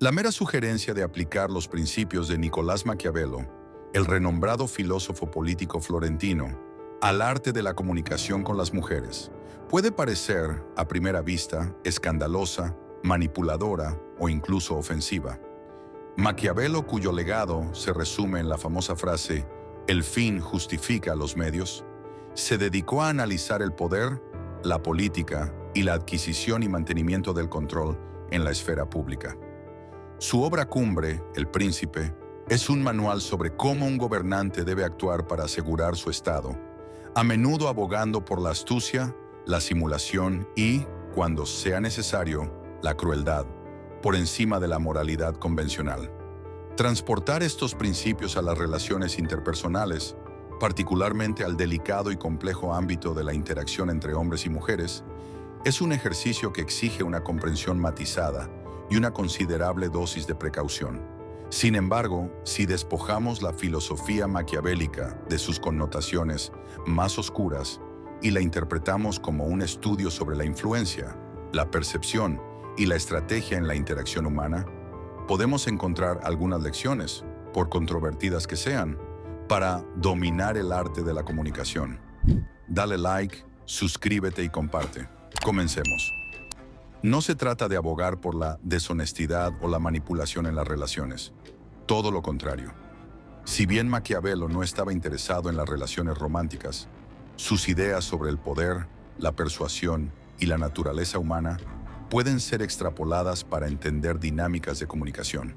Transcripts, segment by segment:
La mera sugerencia de aplicar los principios de Nicolás Maquiavelo, el renombrado filósofo político florentino, al arte de la comunicación con las mujeres, puede parecer, a primera vista, escandalosa, manipuladora o incluso ofensiva. Maquiavelo, cuyo legado se resume en la famosa frase «el fin justifica los medios», se dedicó a analizar el poder, la política y la adquisición y mantenimiento del control en la esfera pública. Su obra cumbre, El Príncipe, es un manual sobre cómo un gobernante debe actuar para asegurar su estado, a menudo abogando por la astucia, la simulación y, cuando sea necesario, la crueldad, por encima de la moralidad convencional. Transportar estos principios a las relaciones interpersonales, particularmente al delicado y complejo ámbito de la interacción entre hombres y mujeres, es un ejercicio que exige una comprensión matizada y una considerable dosis de precaución. Sin embargo, si despojamos la filosofía maquiavélica de sus connotaciones más oscuras y la interpretamos como un estudio sobre la influencia, la percepción y la estrategia en la interacción humana, podemos encontrar algunas lecciones, por controvertidas que sean, para dominar el arte de la comunicación. Dale like, suscríbete y comparte. Comencemos. No se trata de abogar por la deshonestidad o la manipulación en las relaciones. Todo lo contrario. Si bien Maquiavelo no estaba interesado en las relaciones románticas, sus ideas sobre el poder, la persuasión y la naturaleza humana pueden ser extrapoladas para entender dinámicas de comunicación.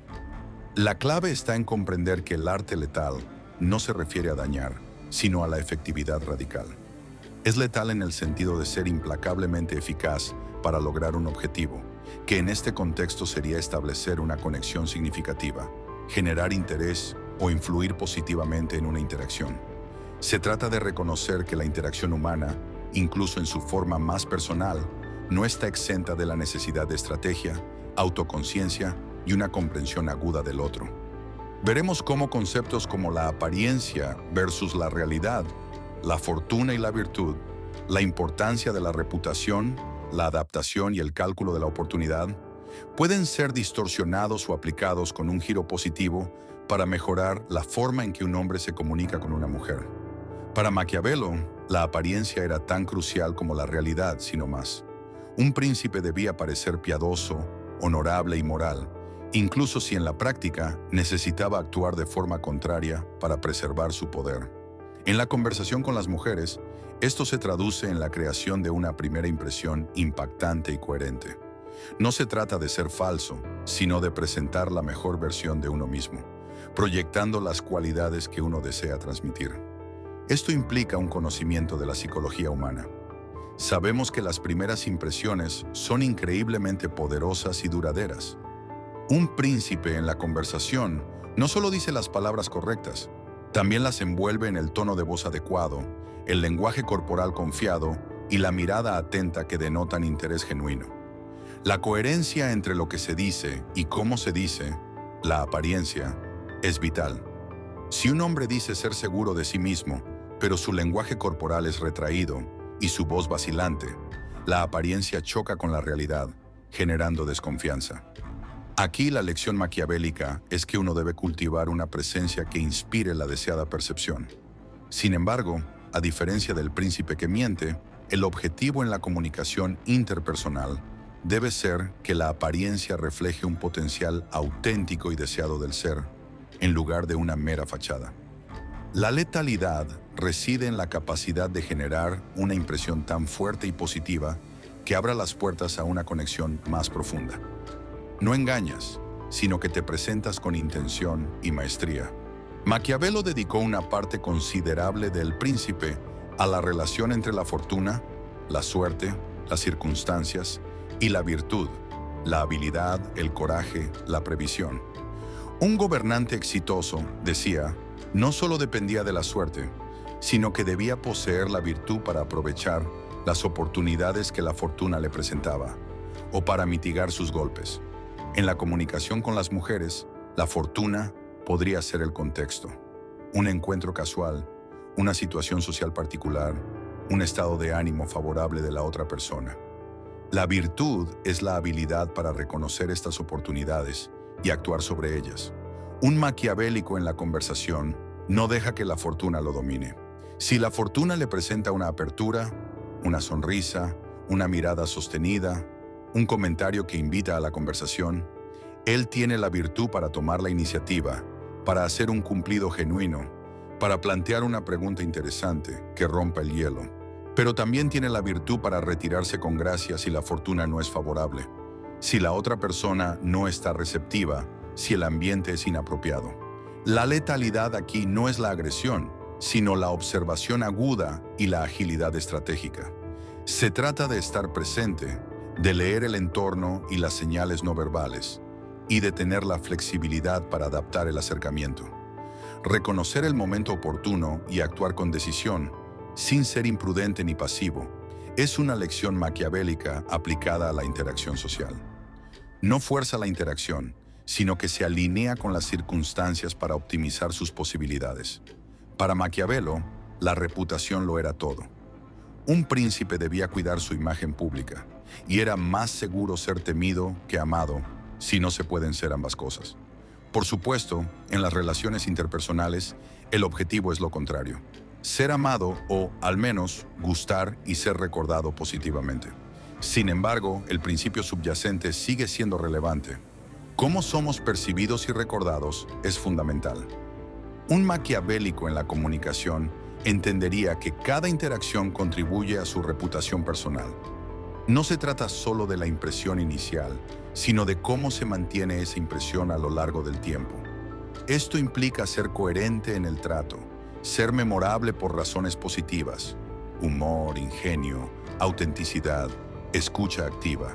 La clave está en comprender que el arte letal no se refiere a dañar, sino a la efectividad radical. Es letal en el sentido de ser implacablemente eficaz para lograr un objetivo, que en este contexto sería establecer una conexión significativa, generar interés o influir positivamente en una interacción. Se trata de reconocer que la interacción humana, incluso en su forma más personal, no está exenta de la necesidad de estrategia, autoconciencia y una comprensión aguda del otro. Veremos cómo conceptos como la apariencia versus la realidad, la fortuna y la virtud, la importancia de la reputación, la adaptación y el cálculo de la oportunidad, pueden ser distorsionados o aplicados con un giro positivo para mejorar la forma en que un hombre se comunica con una mujer. Para Maquiavelo, la apariencia era tan crucial como la realidad, sino más. Un príncipe debía parecer piadoso, honorable y moral, incluso si en la práctica necesitaba actuar de forma contraria para preservar su poder. En la conversación con las mujeres, esto se traduce en la creación de una primera impresión impactante y coherente. No se trata de ser falso, sino de presentar la mejor versión de uno mismo, proyectando las cualidades que uno desea transmitir. Esto implica un conocimiento de la psicología humana. Sabemos que las primeras impresiones son increíblemente poderosas y duraderas. Un príncipe en la conversación no solo dice las palabras correctas, también las envuelve en el tono de voz adecuado, el lenguaje corporal confiado y la mirada atenta que denotan interés genuino. La coherencia entre lo que se dice y cómo se dice, la apariencia, es vital. Si un hombre dice ser seguro de sí mismo, pero su lenguaje corporal es retraído y su voz vacilante, la apariencia choca con la realidad, generando desconfianza. Aquí la lección maquiavélica es que uno debe cultivar una presencia que inspire la deseada percepción. Sin embargo, a diferencia del príncipe que miente, el objetivo en la comunicación interpersonal debe ser que la apariencia refleje un potencial auténtico y deseado del ser, en lugar de una mera fachada. La letalidad reside en la capacidad de generar una impresión tan fuerte y positiva que abra las puertas a una conexión más profunda. No engañas, sino que te presentas con intención y maestría. Maquiavelo dedicó una parte considerable del Príncipe a la relación entre la fortuna, la suerte, las circunstancias y la virtud, la habilidad, el coraje, la previsión. Un gobernante exitoso, decía, no solo dependía de la suerte, sino que debía poseer la virtud para aprovechar las oportunidades que la fortuna le presentaba, o para mitigar sus golpes. En la comunicación con las mujeres, la fortuna podría ser el contexto. Un encuentro casual, una situación social particular, un estado de ánimo favorable de la otra persona. La virtud es la habilidad para reconocer estas oportunidades y actuar sobre ellas. Un maquiavélico en la conversación no deja que la fortuna lo domine. Si la fortuna le presenta una apertura, una sonrisa, una mirada sostenida, un comentario que invita a la conversación, él tiene la virtud para tomar la iniciativa, para hacer un cumplido genuino, para plantear una pregunta interesante que rompa el hielo. Pero también tiene la virtud para retirarse con gracia si la fortuna no es favorable, si la otra persona no está receptiva, si el ambiente es inapropiado. La letalidad aquí no es la agresión, sino la observación aguda y la agilidad estratégica. Se trata de estar presente, de leer el entorno y las señales no verbales, y de tener la flexibilidad para adaptar el acercamiento. Reconocer el momento oportuno y actuar con decisión, sin ser imprudente ni pasivo, es una lección maquiavélica aplicada a la interacción social. No fuerza la interacción, sino que se alinea con las circunstancias para optimizar sus posibilidades. Para Maquiavelo, la reputación lo era todo. Un príncipe debía cuidar su imagen pública, y era más seguro ser temido que amado, si no se pueden ser ambas cosas. Por supuesto, en las relaciones interpersonales, el objetivo es lo contrario: ser amado o, al menos, gustar y ser recordado positivamente. Sin embargo, el principio subyacente sigue siendo relevante. Cómo somos percibidos y recordados es fundamental. Un maquiavélico en la comunicación entendería que cada interacción contribuye a su reputación personal. No se trata solo de la impresión inicial, sino de cómo se mantiene esa impresión a lo largo del tiempo. Esto implica ser coherente en el trato, ser memorable por razones positivas: humor, ingenio, autenticidad, escucha activa,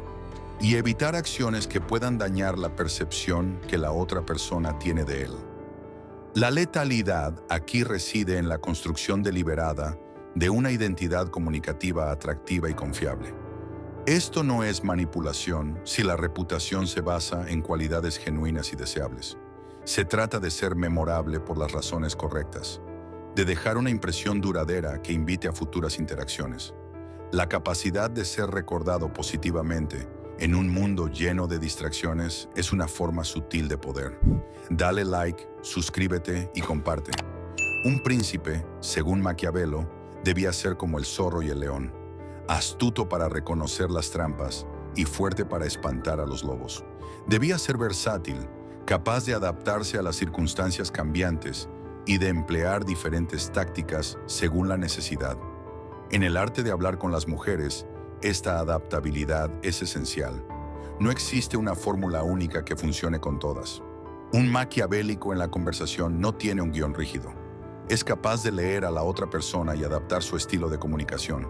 y evitar acciones que puedan dañar la percepción que la otra persona tiene de él. La letalidad aquí reside en la construcción deliberada de una identidad comunicativa atractiva y confiable. Esto no es manipulación si la reputación se basa en cualidades genuinas y deseables. Se trata de ser memorable por las razones correctas, de dejar una impresión duradera que invite a futuras interacciones. La capacidad de ser recordado positivamente en un mundo lleno de distracciones es una forma sutil de poder. Dale like, suscríbete y comparte. Un príncipe, según Maquiavelo, debía ser como el zorro y el león: astuto para reconocer las trampas y fuerte para espantar a los lobos. Debía ser versátil, capaz de adaptarse a las circunstancias cambiantes y de emplear diferentes tácticas según la necesidad. En el arte de hablar con las mujeres, esta adaptabilidad es esencial. No existe una fórmula única que funcione con todas. Un maquiavélico en la conversación no tiene un guión rígido. Es capaz de leer a la otra persona y adaptar su estilo de comunicación,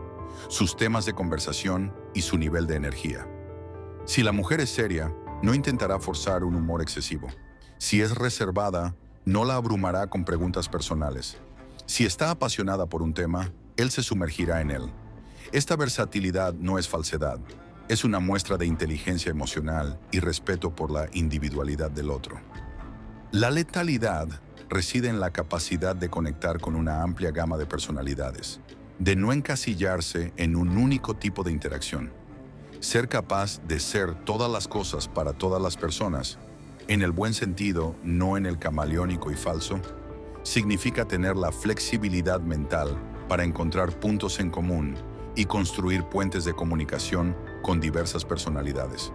sus temas de conversación y su nivel de energía. Si la mujer es seria, no intentará forzar un humor excesivo. Si es reservada, no la abrumará con preguntas personales. Si está apasionada por un tema, él se sumergirá en él. Esta versatilidad no es falsedad, es una muestra de inteligencia emocional y respeto por la individualidad del otro. La letalidad reside en la capacidad de conectar con una amplia gama de personalidades, de no encasillarse en un único tipo de interacción. Ser capaz de ser todas las cosas para todas las personas, en el buen sentido, no en el camaleónico y falso, significa tener la flexibilidad mental para encontrar puntos en común y construir puentes de comunicación con diversas personalidades.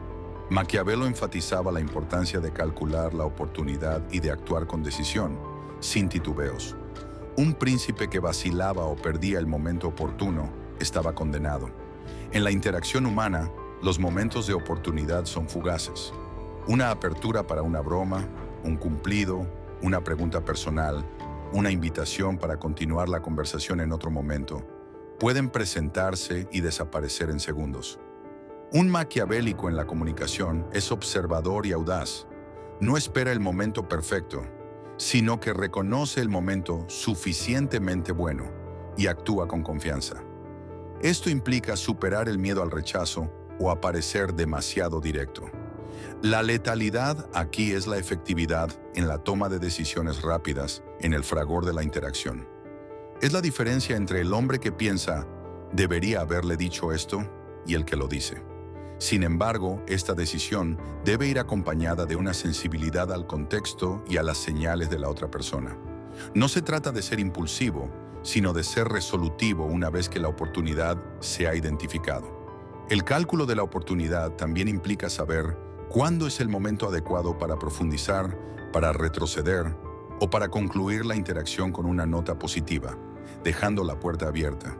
Maquiavelo enfatizaba la importancia de calcular la oportunidad y de actuar con decisión, sin titubeos. Un príncipe que vacilaba o perdía el momento oportuno estaba condenado. En la interacción humana, los momentos de oportunidad son fugaces. Una apertura para una broma, un cumplido, una pregunta personal, una invitación para continuar la conversación en otro momento, pueden presentarse y desaparecer en segundos. Un maquiavélico en la comunicación es observador y audaz. No espera el momento perfecto, sino que reconoce el momento suficientemente bueno y actúa con confianza. Esto implica superar el miedo al rechazo o a parecer demasiado directo. La letalidad aquí es la efectividad en la toma de decisiones rápidas en el fragor de la interacción. Es la diferencia entre el hombre que piensa, debería haberle dicho esto, y el que lo dice. Sin embargo, esta decisión debe ir acompañada de una sensibilidad al contexto y a las señales de la otra persona. No se trata de ser impulsivo, sino de ser resolutivo una vez que la oportunidad se ha identificado. El cálculo de la oportunidad también implica saber cuándo es el momento adecuado para profundizar, para retroceder o para concluir la interacción con una nota positiva, dejando la puerta abierta.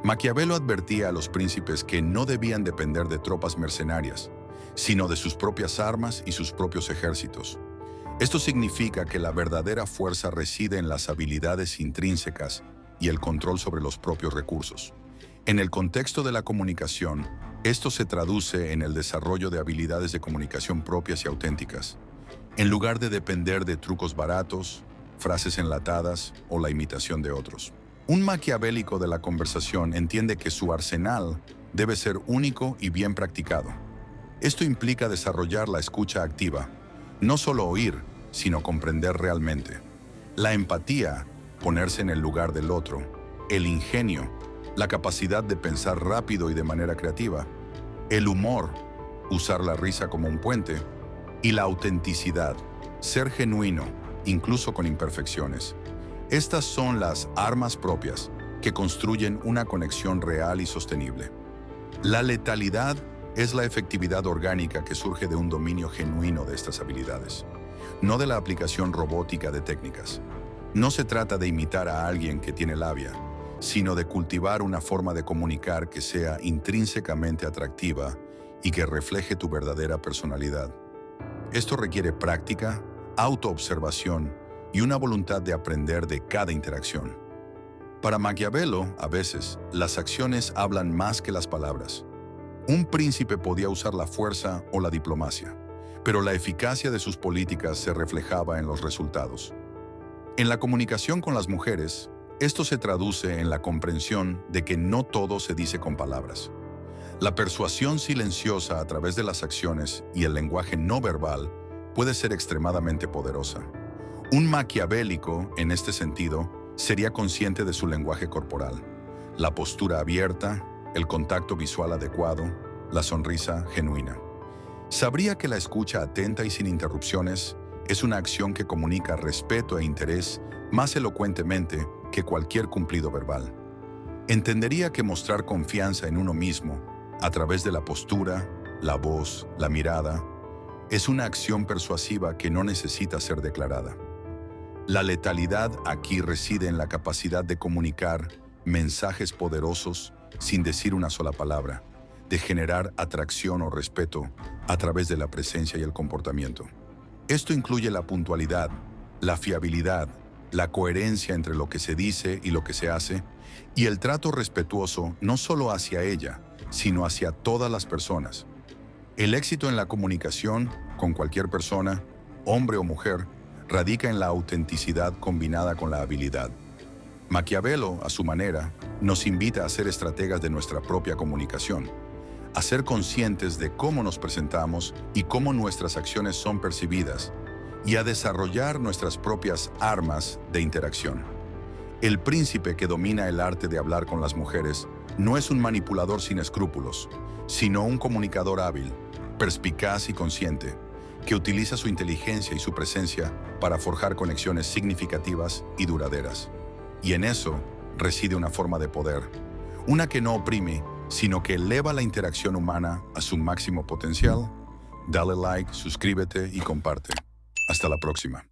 Maquiavelo advertía a los príncipes que no debían depender de tropas mercenarias, sino de sus propias armas y sus propios ejércitos. Esto significa que la verdadera fuerza reside en las habilidades intrínsecas y el control sobre los propios recursos. En el contexto de la comunicación, esto se traduce en el desarrollo de habilidades de comunicación propias y auténticas, en lugar de depender de trucos baratos, frases enlatadas o la imitación de otros. Un maquiavélico de la conversación entiende que su arsenal debe ser único y bien practicado. Esto implica desarrollar la escucha activa, no solo oír, sino comprender realmente. La empatía, ponerse en el lugar del otro, el ingenio, la capacidad de pensar rápido y de manera creativa, el humor, usar la risa como un puente, y la autenticidad, ser genuino, incluso con imperfecciones. Estas son las armas propias que construyen una conexión real y sostenible. La letalidad es la efectividad orgánica que surge de un dominio genuino de estas habilidades, no de la aplicación robótica de técnicas. No se trata de imitar a alguien que tiene labia, sino de cultivar una forma de comunicar que sea intrínsecamente atractiva y que refleje tu verdadera personalidad. Esto requiere práctica, autoobservación y una voluntad de aprender de cada interacción. Para Maquiavelo, a veces, las acciones hablan más que las palabras. Un príncipe podía usar la fuerza o la diplomacia, pero la eficacia de sus políticas se reflejaba en los resultados. En la comunicación con las mujeres, esto se traduce en la comprensión de que no todo se dice con palabras. La persuasión silenciosa a través de las acciones y el lenguaje no verbal puede ser extremadamente poderosa. Un maquiavélico, en este sentido, sería consciente de su lenguaje corporal, la postura abierta, el contacto visual adecuado, la sonrisa genuina. Sabría que la escucha atenta y sin interrupciones es una acción que comunica respeto e interés más elocuentemente que cualquier cumplido verbal. Entendería que mostrar confianza en uno mismo, a través de la postura, la voz, la mirada, es una acción persuasiva que no necesita ser declarada. La letalidad aquí reside en la capacidad de comunicar mensajes poderosos sin decir una sola palabra, de generar atracción o respeto a través de la presencia y el comportamiento. Esto incluye la puntualidad, la fiabilidad, la coherencia entre lo que se dice y lo que se hace, y el trato respetuoso no solo hacia ella, sino hacia todas las personas. El éxito en la comunicación con cualquier persona, hombre o mujer, radica en la autenticidad combinada con la habilidad. Maquiavelo, a su manera, nos invita a ser estrategas de nuestra propia comunicación, a ser conscientes de cómo nos presentamos y cómo nuestras acciones son percibidas, y a desarrollar nuestras propias armas de interacción. El príncipe que domina el arte de hablar con las mujeres no es un manipulador sin escrúpulos, sino un comunicador hábil, perspicaz y consciente, que utiliza su inteligencia y su presencia para forjar conexiones significativas y duraderas. Y en eso reside una forma de poder, una que no oprime, sino que eleva la interacción humana a su máximo potencial. Dale like, suscríbete y comparte. Hasta la próxima.